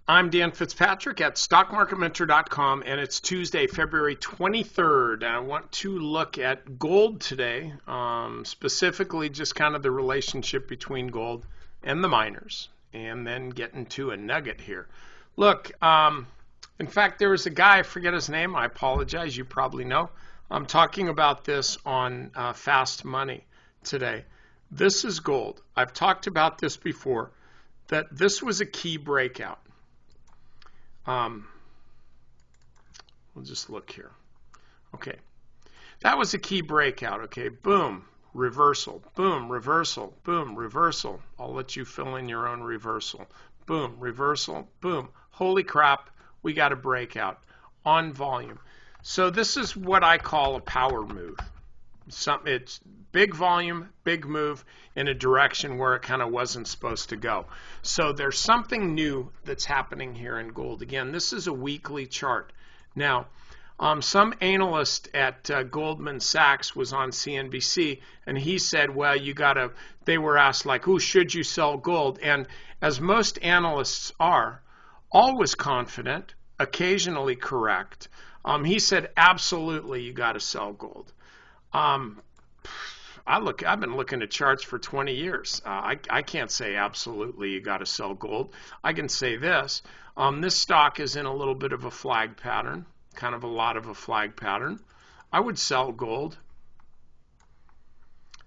I'm Dan Fitzpatrick at stockmarketmentor.com, and it's Tuesday, February 23rd. And I want to look at gold today, specifically just kind of the relationship between gold and the miners, and then get into a nugget here. Look, in fact, there was a guy, I forget his name, I apologize, you probably know. I'm talking about this on Fast Money today. This is gold. I've talked about this before, that this was a key breakout. We'll just look here. Okay, that was a key breakout. Okay, boom, reversal, boom, reversal, boom, reversal. I'll let you fill in your own reversal. Boom, reversal, boom. Holy crap, we got a breakout on volume. So this is what I call a power move. It's big volume, big move in a direction where it kind of wasn't supposed to go. So there's something new that's happening here in gold. Again, this is a weekly chart. Now, some analyst at Goldman Sachs was on CNBC, and he said, well, they were asked, like, who should you sell gold? And as most analysts are, always confident, occasionally correct, he said, absolutely, you got to sell gold. I've been looking at charts for 20 years. I can't say absolutely you got to sell gold. I can say this. This stock is in a little bit of a flag pattern, kind of a lot of a flag pattern. I would sell gold.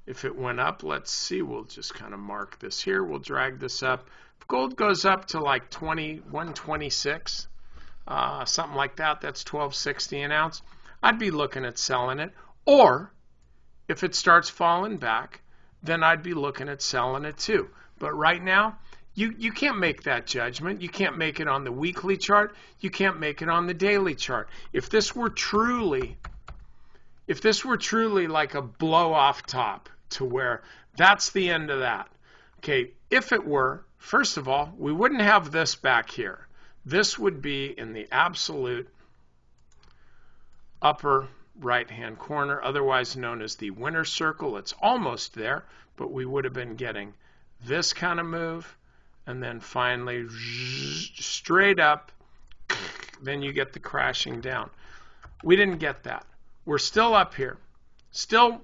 If it went up, let's see, we'll just kind of mark this here. We'll drag this up. If gold goes up to like 126, something like that, that's $12.60 an ounce, I'd be looking at selling it. Or if it starts falling back, then I'd be looking at selling it too. But right now, you can't make that judgment. You can't make it on the weekly chart. You can't make it on the daily chart. If this were truly like a blow off top to where that's the end of that. Okay, if it were, first of all, we wouldn't have this back here. This would be in the absolute upper right-hand corner, otherwise known as the winner's circle. It's almost there, but we would have been getting this kind of move, and then finally straight up, then you get the crashing down. We didn't get that. We're still up here, still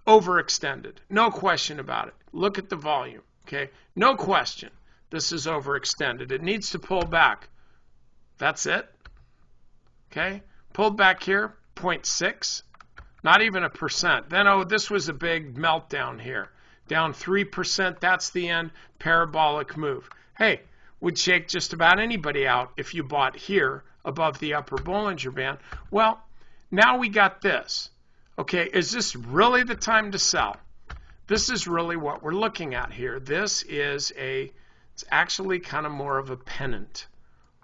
overextended, no question about it. Look at the volume, okay? No question, this is overextended. It needs to pull back. That's it, okay? Pulled back here, 0.6, not even a percent. Then, oh, this was a big meltdown here. Down 3%, that's the end, parabolic move. Hey, would shake just about anybody out if you bought here above the upper Bollinger Band. Well, now we got this. Okay, is this really the time to sell? This is really what we're looking at here. This is it's actually kind of more of a pennant.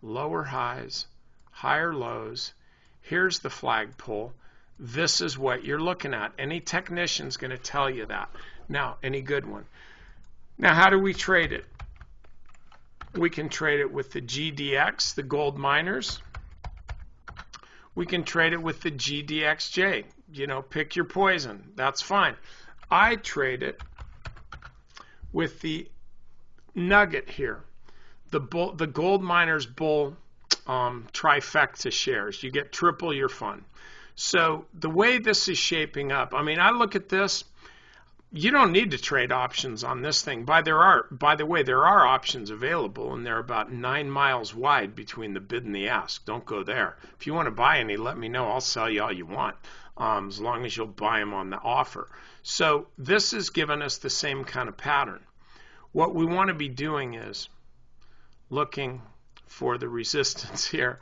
Lower highs, higher lows. Here's the flagpole. This is what you're looking at. Any technician's going to tell you that. Now, any good one. Now, how do we trade it? We can trade it with the GDX, the gold miners. We can trade it with the GDXJ. You know, pick your poison. That's fine. I trade it with the nugget here, the gold miners bull trifecta shares. You get triple your fun. So the way this is shaping up, I mean, I look at this, you don't need to trade options on this thing. By the way, there are options available, and they're about 9 miles wide between the bid and the ask. Don't go there. If you want to buy any, let me know. I'll sell you all you want, as long as you'll buy them on the offer. So this is giving us the same kind of pattern. What we want to be doing is looking for the resistance here,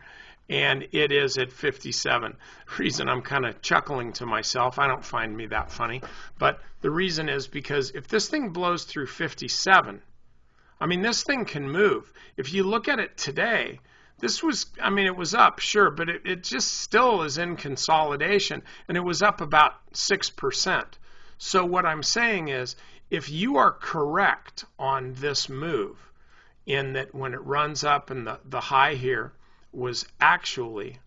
and it is at 57. Reason I'm kind of chuckling to myself, I don't find me that funny, but the reason is because if this thing blows through 57, I mean, this thing can move. If you look at it today, this was, I mean, it was up, sure, but it just still is in consolidation, and it was up about 6%. So what I'm saying is, if you are correct on this move, in that when it runs up and the high here was actually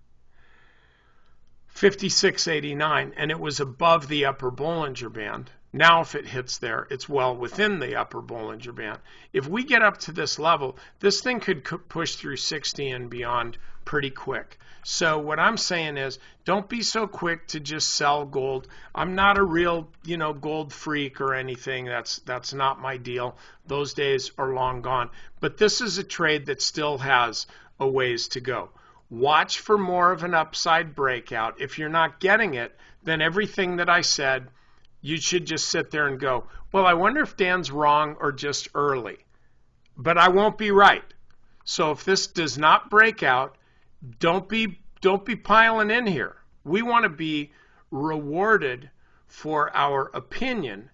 56.89 and it was above the upper Bollinger Band, Now if it hits there, it's well within the upper Bollinger Band. If we get up to this level, this thing could push through 60 and beyond pretty quick. So what I'm saying is, don't be so quick to just sell gold. I'm not a real, gold freak or anything. That's not my deal. Those days are long gone. But this is a trade that still has a ways to go. Watch for more of an upside breakout. If you're not getting it, then everything that I said, you should just sit there and go, well, I wonder if Dan's wrong or just early. But I won't be right. So if this does not break out, don't be piling in here. We want to be rewarded for our opinion,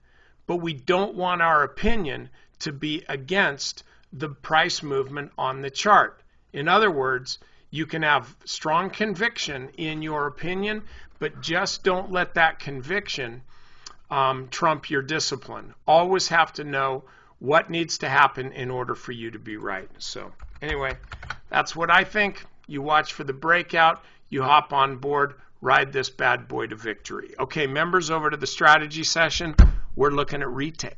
but we don't want our opinion to be against the price movement on the chart. In other words, you can have strong conviction in your opinion, but just don't let that conviction trump your discipline. Always have to know what needs to happen in order for you to be right. So anyway, that's what I think. You watch for the breakout, you hop on board, ride this bad boy to victory. Okay, members, over to the strategy session. We're looking at retail.